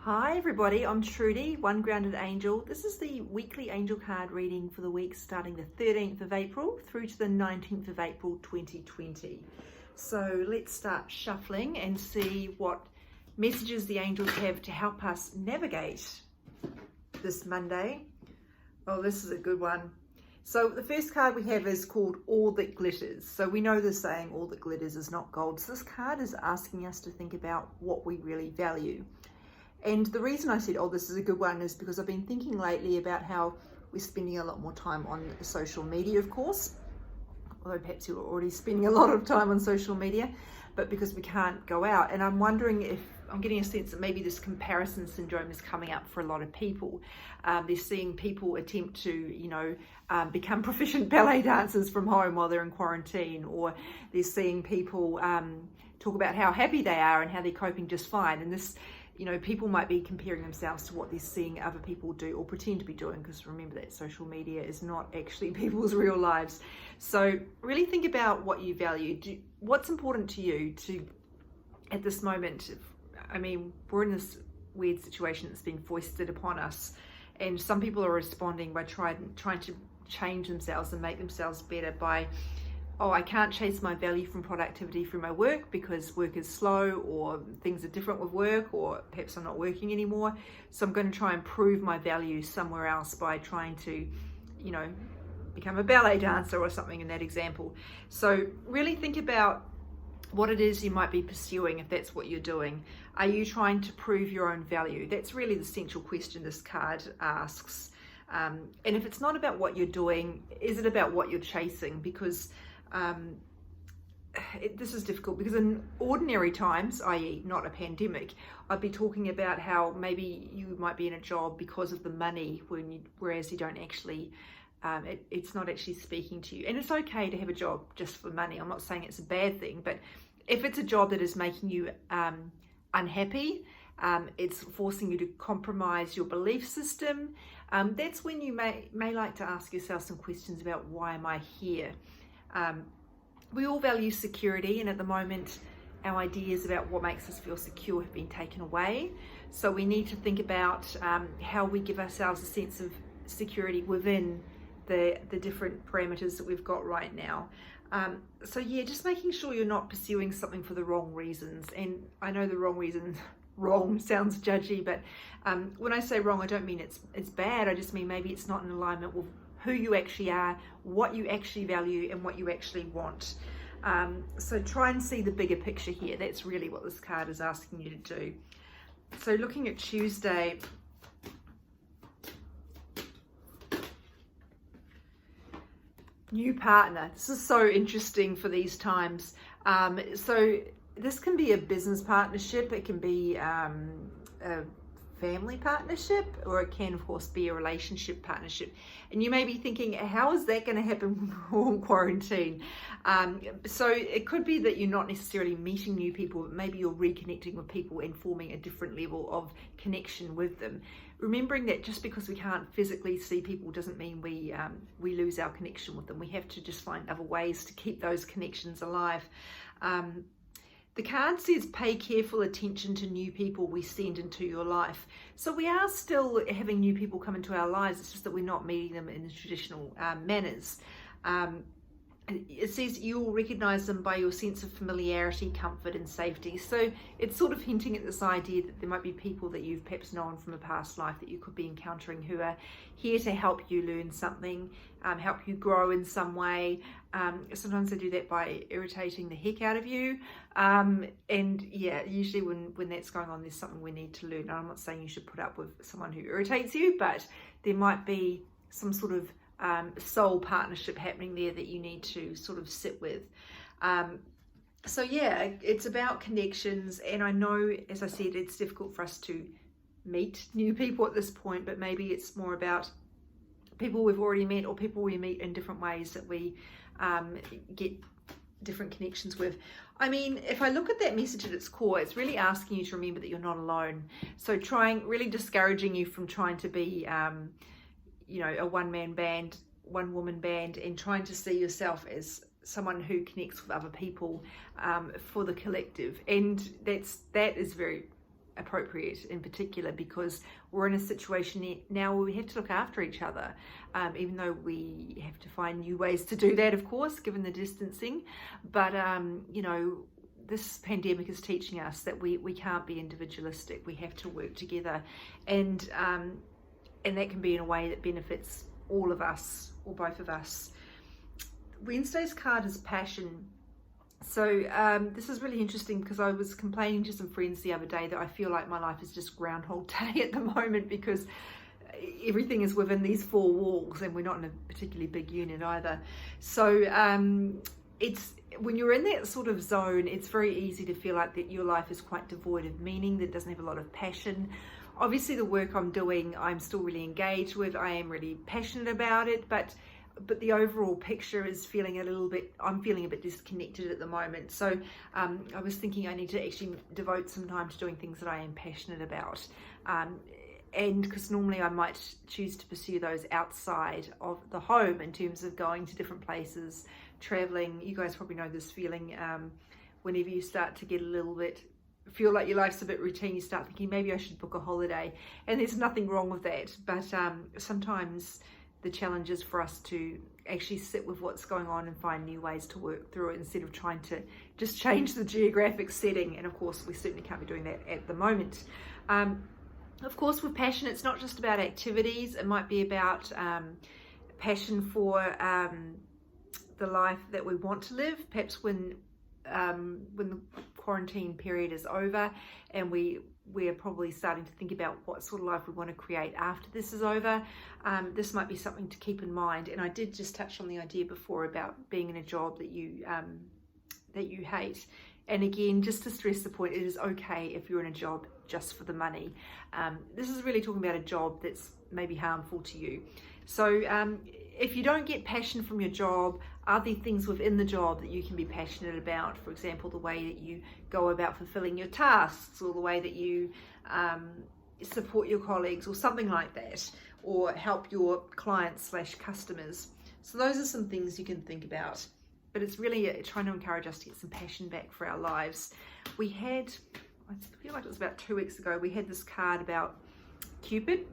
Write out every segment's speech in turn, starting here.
Hi everybody, I'm Trudy, One Grounded Angel. This is the weekly angel card reading for the week starting the 13th of April through to the 19th of April 2020. So let's start shuffling and see what messages the angels have to help us navigate this Monday. Oh, this is a good one. So the first card we have is called All That Glitters. So we know the saying, all that glitters is not gold. So this card is asking us to think about what we really value. And the reason I said, oh, this is a good one, is because I've been thinking lately about how we're spending a lot more time on social media, of course, although perhaps you're already spending a lot of time on social media, but because we can't go out. And I'm wondering if, I'm getting a sense that maybe this comparison syndrome is coming up for a lot of people. They're seeing people attempt to, become proficient ballet dancers from home while they're in quarantine, or they're seeing people talk about how happy they are and how they're coping just fine. And this, people might be comparing themselves to what they're seeing other people do or pretend to be doing, because remember that social media is not actually people's real lives. So really think about what you value. What's important to you at this moment. I mean, we're in this weird situation that's been foisted upon us, and some people are responding by trying to change themselves and make themselves better by, oh, I can't chase my value from productivity through my work because work is slow, or things are different with work, or perhaps I'm not working anymore. So I'm going to try and prove my value somewhere else by trying to, become a ballet dancer or something in that example. So really think about what it is you might be pursuing if that's what you're doing. Are you trying to prove your own value? That's really the central question this card asks. And if it's not about what you're doing, is it about what you're chasing? Because this is difficult, because in ordinary times, i.e. not a pandemic, I'd be talking about how maybe you might be in a job because of the money, whereas you don't actually, it's not actually speaking to you. And it's okay to have a job just for money. I'm not saying it's a bad thing, but if it's a job that is making you unhappy, it's forcing you to compromise your belief system, that's when you may like to ask yourself some questions about, why am I here? We all value security, and at the moment our ideas about what makes us feel secure have been taken away. So we need to think about how we give ourselves a sense of security within the different parameters that we've got right now. So yeah, just making sure you're not pursuing something for the wrong reasons. And I know the wrong reason, wrong sounds judgy, but when I say wrong, I don't mean it's bad. I just mean maybe it's not in alignment with who you actually are, what you actually value, and what you actually want. So try and see the bigger picture here. That's really what this card is asking you to do. So looking at Tuesday, new partner. This is so interesting for these times. So this can be a business partnership, it can be a family partnership, or it can of course be a relationship partnership. And you may be thinking, how is that going to happen when we're in quarantine? So it could be that you're not necessarily meeting new people, but maybe you're reconnecting with people and forming a different level of connection with them. Remembering that just because we can't physically see people doesn't mean we lose our connection with them. We have to just find other ways to keep those connections alive. The card says, pay careful attention to new people we send into your life. So we are still having new people come into our lives. It's just that we're not meeting them in the traditional manners. It says you'll recognize them by your sense of familiarity, comfort, and safety. So it's sort of hinting at this idea that there might be people that you've perhaps known from a past life that you could be encountering, who are here to help you learn something, help you grow in some way. Sometimes they do that by irritating the heck out of you. And yeah, usually when that's going on, there's something we need to learn. And I'm not saying you should put up with someone who irritates you, but there might be some sort of soul partnership happening there that you need to sort of sit with. So yeah, it's about connections, and I know, as I said, it's difficult for us to meet new people at this point, but maybe it's more about people we've already met, or people we meet in different ways that we get different connections with. I mean, if I look at that message at its core, it's really asking you to remember that you're not alone. So really discouraging you from trying to be a one-man band, one-woman band, and trying to see yourself as someone who connects with other people for the collective. And that is very appropriate in particular, because we're in a situation now where we have to look after each other, even though we have to find new ways to do that, of course, given the distancing. But you know, this pandemic is teaching us that we can't be individualistic. We have to work together, and that can be in a way that benefits all of us, or both of us. Wednesday's card is passion. So this is really interesting, because I was complaining to some friends the other day that I feel like my life is just Groundhog Day at the moment, because everything is within these four walls, and we're not in a particularly big unit either. So it's, when you're in that sort of zone, it's very easy to feel like that your life is quite devoid of meaning, that it doesn't have a lot of passion. Obviously the work I'm doing, I'm still really engaged with, I am really passionate about it, but the overall picture is feeling I'm feeling a bit disconnected at the moment. So I was thinking I need to actually devote some time to doing things that I am passionate about. And because normally I might choose to pursue those outside of the home, in terms of going to different places, traveling. You guys probably know this feeling, whenever you start to get a little bit, feel like your life's a bit routine, you start thinking maybe I should book a holiday, and there's nothing wrong with that. But sometimes the challenge is for us to actually sit with what's going on and find new ways to work through it, instead of trying to just change the geographic setting. And of course, we certainly can't be doing that at the moment. Of course, with passion, it's not just about activities. It might be about passion for the life that we want to live. Perhaps when the quarantine period is over, and we're probably starting to think about what sort of life we want to create after this is over. This might be something to keep in mind. And I did just touch on the idea before about being in a job that you hate. And again, just to stress the point, it is okay if you're in a job just for the money. This is really talking about a job that's maybe harmful to you. So if you don't get passion from your job, are there things within the job that you can be passionate about? For example, the way that you go about fulfilling your tasks, or the way that you support your colleagues, or something like that, or help your clients / customers. So those are some things you can think about. But it's really trying to encourage us to get some passion back for our lives. We had, I feel like it was about 2 weeks ago, we had this card about Cupid.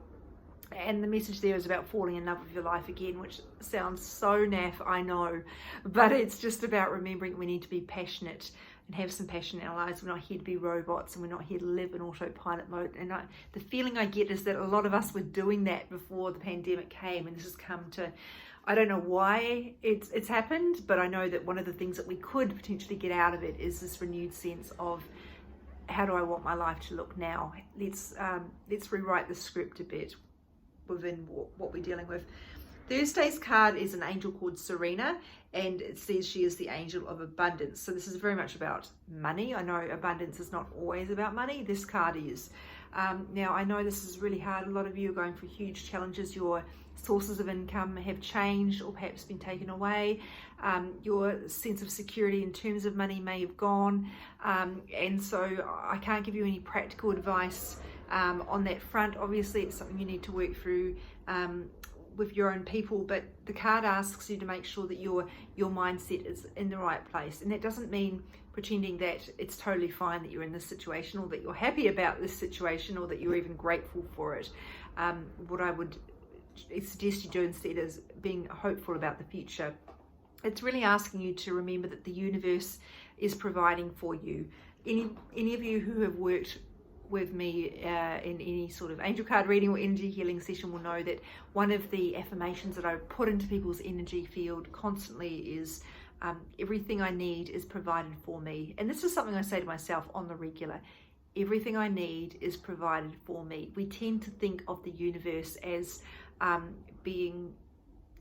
And the message there is about falling in love with your life again, which sounds so naff, I know. But it's just about remembering we need to be passionate and have some passion in our lives. We're not here to be robots, and we're not here to live in autopilot mode. And the feeling I get is that a lot of us were doing that before the pandemic came, and this has come to, I don't know why it's happened, but I know that one of the things that we could potentially get out of it is this renewed sense of, how do I want my life to look now? Let's rewrite the script a bit within what we're dealing with. Thursday's card is an angel called Serena, and it says she is the angel of abundance. So this is very much about money. I know abundance is not always about money. This card is. Now, I know this is really hard. A lot of you are going through huge challenges. Your sources of income have changed, or perhaps been taken away. Your sense of security in terms of money may have gone. And so I can't give you any practical advice on that front. Obviously, it's something you need to work through with your own people, but the card asks you to make sure that your mindset is in the right place. And that doesn't mean pretending that it's totally fine that you're in this situation, or that you're happy about this situation, or that you're even grateful for it. What I would suggest you do instead is being hopeful about the future. It's really asking you to remember that the universe is providing for you. Any of you who have worked with me in any sort of angel card reading or energy healing session will know that one of the affirmations that I put into people's energy field constantly is everything I need is provided for me. And this is something I say to myself on the regular. Everything I need is provided for me. We tend to think of the universe as being,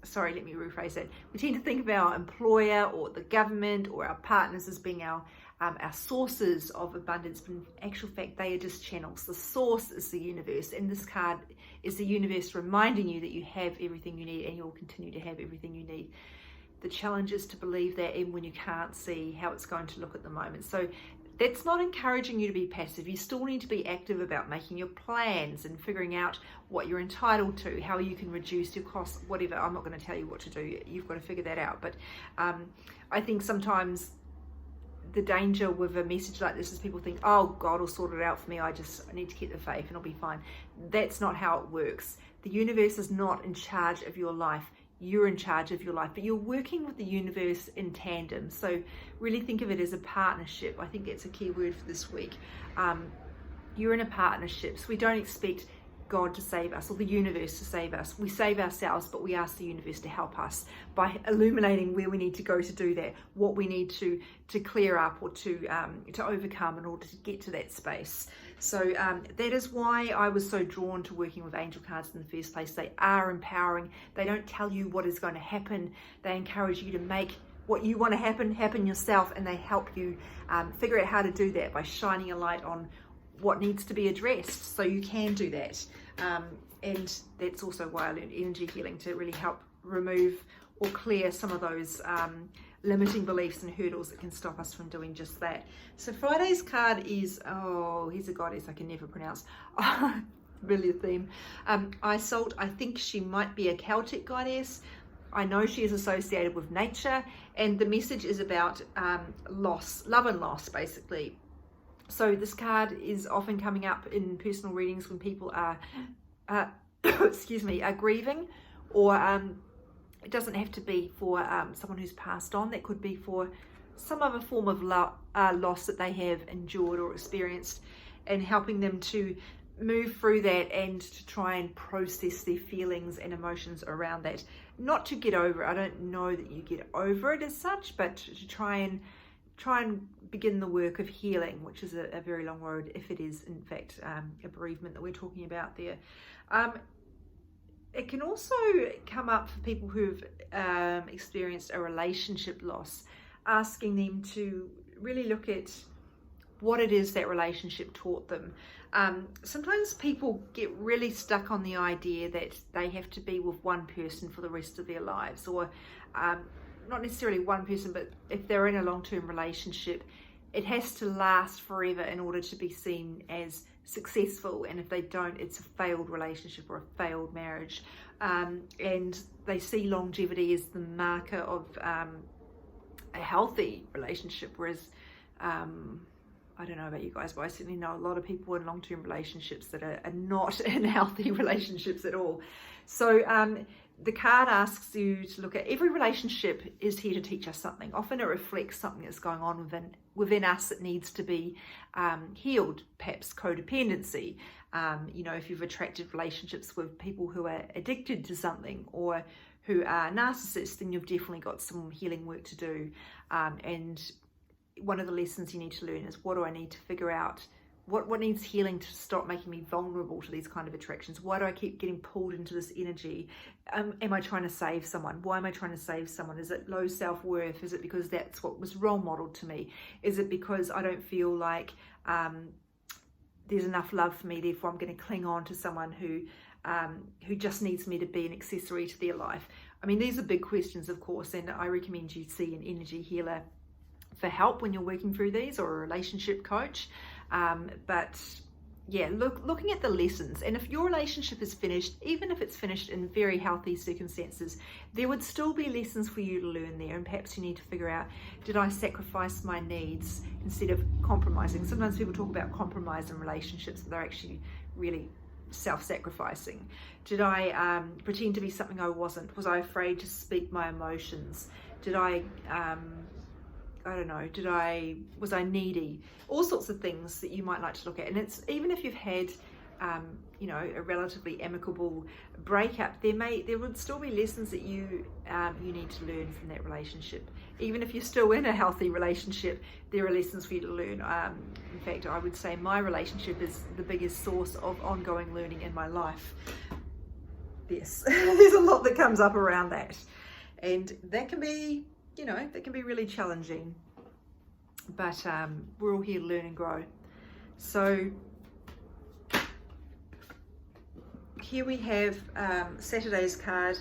sorry, let me rephrase that. We tend to think of our employer or the government or our partners as being our sources of abundance, but in actual fact, they are just channels. The source is the universe, and this card is the universe reminding you that you have everything you need, and you will continue to have everything you need. The challenge is to believe that even when you can't see how it's going to look at the moment. So that's not encouraging you to be passive. You still need to be active about making your plans and figuring out what you're entitled to, how you can reduce your costs, whatever. I'm not going to tell you what to do. You've got to figure that out. But I think sometimes the danger with a message like this is people think, oh, God will sort it out for me. I need to keep the faith and I'll be fine. That's not how it works. The universe is not in charge of your life. You're in charge of your life, but you're working with the universe in tandem. So really think of it as a partnership. I think that's a key word for this week. You're in a partnership. So we don't expect God to save us or the universe to save us. We save ourselves, but we ask the universe to help us by illuminating where we need to go to do that, what we need to clear up or to overcome in order to get to that space. So that is why I was so drawn to working with angel cards in the first place. They are empowering. They don't tell you what is going to happen. They encourage you to make what you want to happen yourself, and they help you figure out how to do that by shining a light on what needs to be addressed so you can do that. And that's also why I learned energy healing, to really help remove or clear some of those limiting beliefs and hurdles that can stop us from doing just that. So Friday's card is, here's a goddess I can never pronounce. Really a theme. Isolde. I think she might be a Celtic goddess. I know she is associated with nature, and the message is about loss, love and loss, basically. So this card is often coming up in personal readings when people are, are grieving, or it doesn't have to be for someone who's passed on. That could be for some other form of loss that they have endured or experienced, and helping them to move through that and to try and process their feelings and emotions around that. Not to get over it. I don't know that you get over it as such, but to try and begin the work of healing, which is a very long road if it is in fact a bereavement that we're talking about there. It can also come up for people who've experienced a relationship loss, asking them to really look at what it is that relationship taught them. Sometimes people get really stuck on the idea that they have to be with one person for the rest of their lives, or not necessarily one person, but if they're in a long-term relationship, it has to last forever in order to be seen as successful. And if they don't, it's a failed relationship or a failed marriage. And they see longevity as the marker of a healthy relationship, whereas I don't know about you guys, but I certainly know a lot of people in long-term relationships that are not in healthy relationships at all. So the card asks you to look at every relationship is here to teach us something. Often it reflects something that's going on within us that needs to be healed, perhaps codependency. If you've attracted relationships with people who are addicted to something or who are narcissists, then you've definitely got some healing work to do. And one of the lessons you need to learn is, what do I need to figure out? What needs healing to stop making me vulnerable to these kind of attractions? Why do I keep getting pulled into this energy? Am I trying to save someone? Why am I trying to save someone? Is it low self-worth? Is it because that's what was role modeled to me? Is it because I don't feel like there's enough love for me, therefore I'm going to cling on to someone who just needs me to be an accessory to their life? I mean, these are big questions, of course, and I recommend you see an energy healer for help when you're working through these, or a relationship coach. But yeah, looking at the lessons, and if your relationship is finished, even if it's finished in very healthy circumstances, there would still be lessons for you to learn there. And perhaps you need to figure out, did I sacrifice my needs instead of compromising? Sometimes people talk about compromise in relationships, but they're actually really self-sacrificing. Did I pretend to be something I wasn't? Was I afraid to speak my emotions? Did I was I needy? All sorts of things that you might like to look at. And it's, even if you've had a relatively amicable breakup, there would still be lessons that you need to learn from that relationship. Even if you're still in a healthy relationship, there are lessons for you to learn. In fact, I would say my relationship is the biggest source of ongoing learning in my life. Yes, there's a lot that comes up around that, and that can be really challenging, but we're all here to learn and grow. So here we have Saturday's card.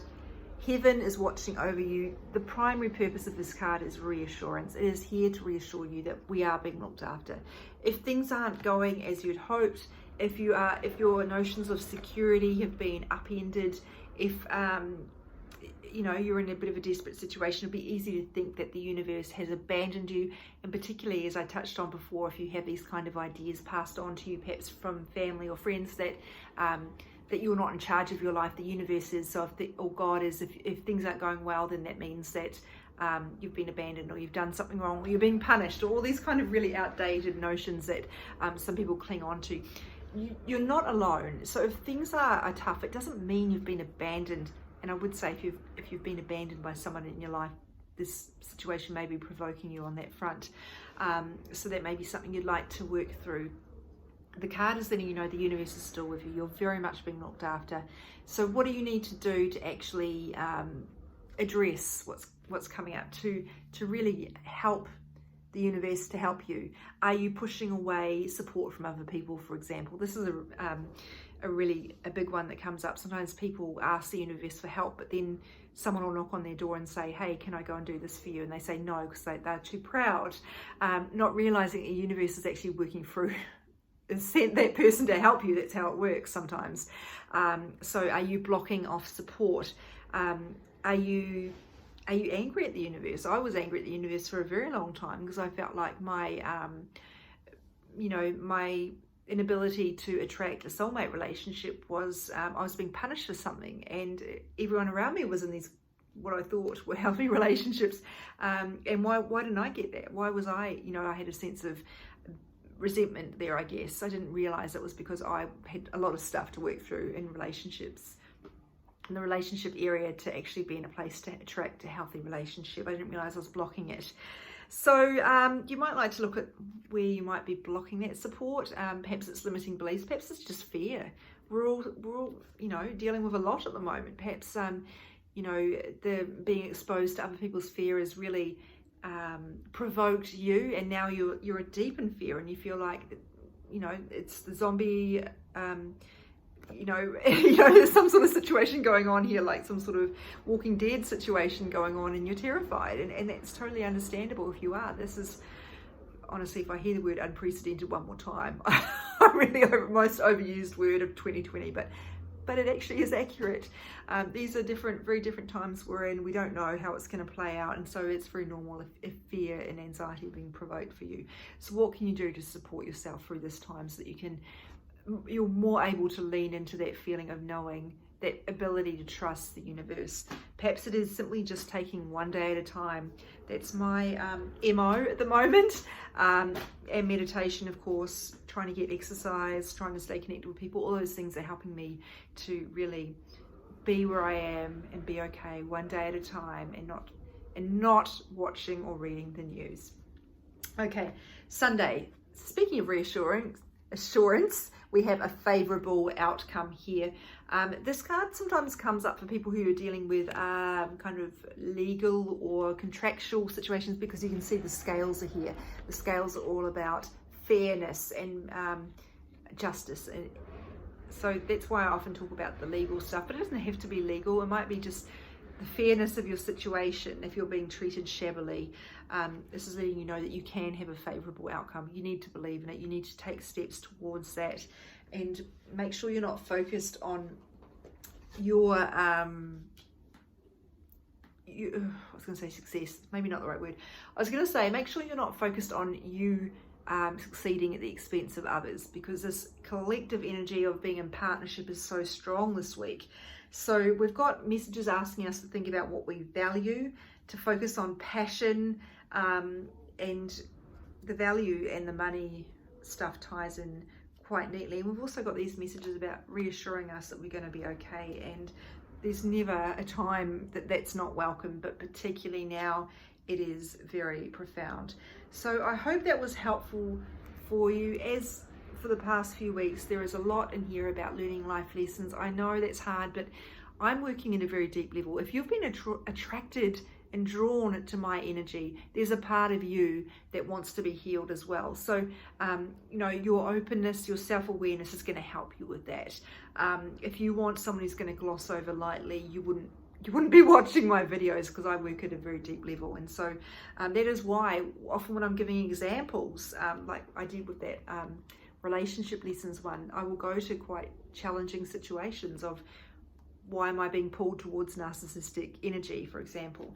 Heaven is watching over you. The primary purpose of this card is reassurance. It is here to reassure you that we are being looked after. If things aren't going as you'd hoped, if your notions of security have been upended, if you know, you're in a bit of a desperate situation, it'd be easy to think that the universe has abandoned you. And particularly, as I touched on before, if you have these kind of ideas passed on to you, perhaps from family or friends, that that you're not in charge of your life, the universe is. So or God is, if things aren't going well, then that means that you've been abandoned, or you've done something wrong, or you're being punished, or all these kind of really outdated notions that some people cling on to. You're not alone. So if things are tough, it doesn't mean you've been abandoned. And I would say if you've been abandoned by someone in your life, this situation may be provoking you on that front. So that may be something you'd like to work through. The card is letting you know the universe is still with you. You're very much being looked after. So what do you need to do to actually address what's coming up, to really help the universe to help you? Are you pushing away support from other people, for example? This is a really big one that comes up. Sometimes people ask the universe for help, but then someone will knock on their door and say, hey, can I go and do this for you? And they say no, because they're too proud, not realizing the universe is actually working through sent that person to help you. That's how it works sometimes. So are you blocking off support? Are you angry at the universe? I was angry at the universe for a very long time, because I felt like my my inability to attract a soulmate relationship was I was being punished for something, and everyone around me was in these what I thought were healthy relationships, and why didn't I get that? Why was I had a sense of resentment there, I guess. I didn't realize it was because I had a lot of stuff to work through in relationships, in the relationship area, to actually be in a place to attract a healthy relationship. I didn't realize I was blocking it. So you might like to look at where you might be blocking that support. Perhaps it's limiting beliefs. Perhaps it's just fear. We're all dealing with a lot at the moment. Perhaps the being exposed to other people's fear has really provoked you, and now you're deep in fear, and you feel like it's the zombie. There's some sort of situation going on here, like some sort of Walking Dead situation going on, and you're terrified, and that's totally understandable if you are. This is, honestly, if I hear the word unprecedented one more time, I really most overused word of 2020, but it actually is accurate. These are very different times we're in. We don't know how it's going to play out, and so it's very normal if fear and anxiety are being provoked for you. So what can you do to support yourself through this time, so that you're more able to lean into that feeling of knowing, that ability to trust the universe? Perhaps it is simply just taking one day at a time. That's my MO at the moment. And meditation, of course, trying to get exercise, trying to stay connected with people. All those things are helping me to really be where I am and be okay one day at a time, and not watching or reading the news. Okay, Sunday. Speaking of reassurance, we have a favorable outcome here. This card sometimes comes up for people who are dealing with kind of legal or contractual situations, because you can see the scales are here. The scales are all about fairness and justice. And so that's why I often talk about the legal stuff, but it doesn't have to be legal. It might be just the fairness of your situation. If you're being treated shabbily, this is letting you know that you can have a favorable outcome. You need to believe in it. You need to take steps towards that, and make sure you're not focused on your I was going to say success, maybe not the right word. I was going to say make sure you're not focused on you succeeding at the expense of others, because this collective energy of being in partnership is so strong this week. So we've got messages asking us to think about what we value, to focus on passion, and the value and the money stuff ties in quite neatly. And we've also got these messages about reassuring us that we're going to be okay, and there's never a time that's not welcome, but particularly now it is very profound. So I hope that was helpful for you. As for the past few weeks, there is a lot in here about learning life lessons. I know that's hard, but I'm working in a very deep level. If you've been attracted and drawn to my energy, there's a part of you that wants to be healed as well. So, your openness, your self-awareness is going to help you with that. If you want someone who's going to gloss over lightly, you wouldn't be watching my videos, because I work at a very deep level. And so that is why often when I'm giving examples, like I did with that relationship lessons one, I will go to quite challenging situations of why am I being pulled towards narcissistic energy, for example?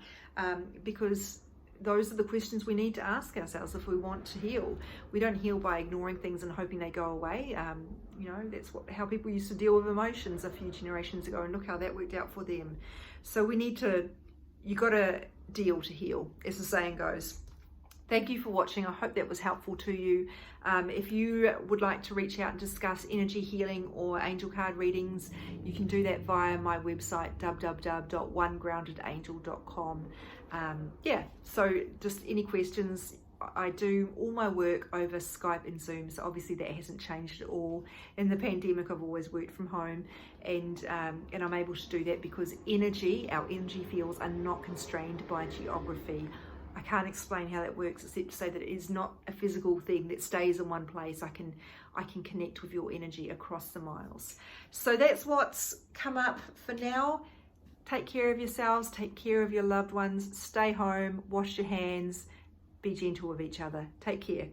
Because those are the questions we need to ask ourselves if we want to heal. We don't heal by ignoring things and hoping they go away. That's how people used to deal with emotions a few generations ago, and look how that worked out for them. So you got to deal to heal, as the saying goes. Thank you for watching. I hope that was helpful to you. If you would like to reach out and discuss energy healing or angel card readings, you can do that via my website, www.onegroundedangel.com. So just any questions. I do all my work over Skype and Zoom, so obviously that hasn't changed at all. In the pandemic, I've always worked from home, and I'm able to do that because our energy fields are not constrained by geography. I can't explain how that works except to say that it is not a physical thing that stays in one place. I can connect with your energy across the miles. So that's what's come up for now. Take care of yourselves, take care of your loved ones, stay home, wash your hands, be gentle with each other. Take care.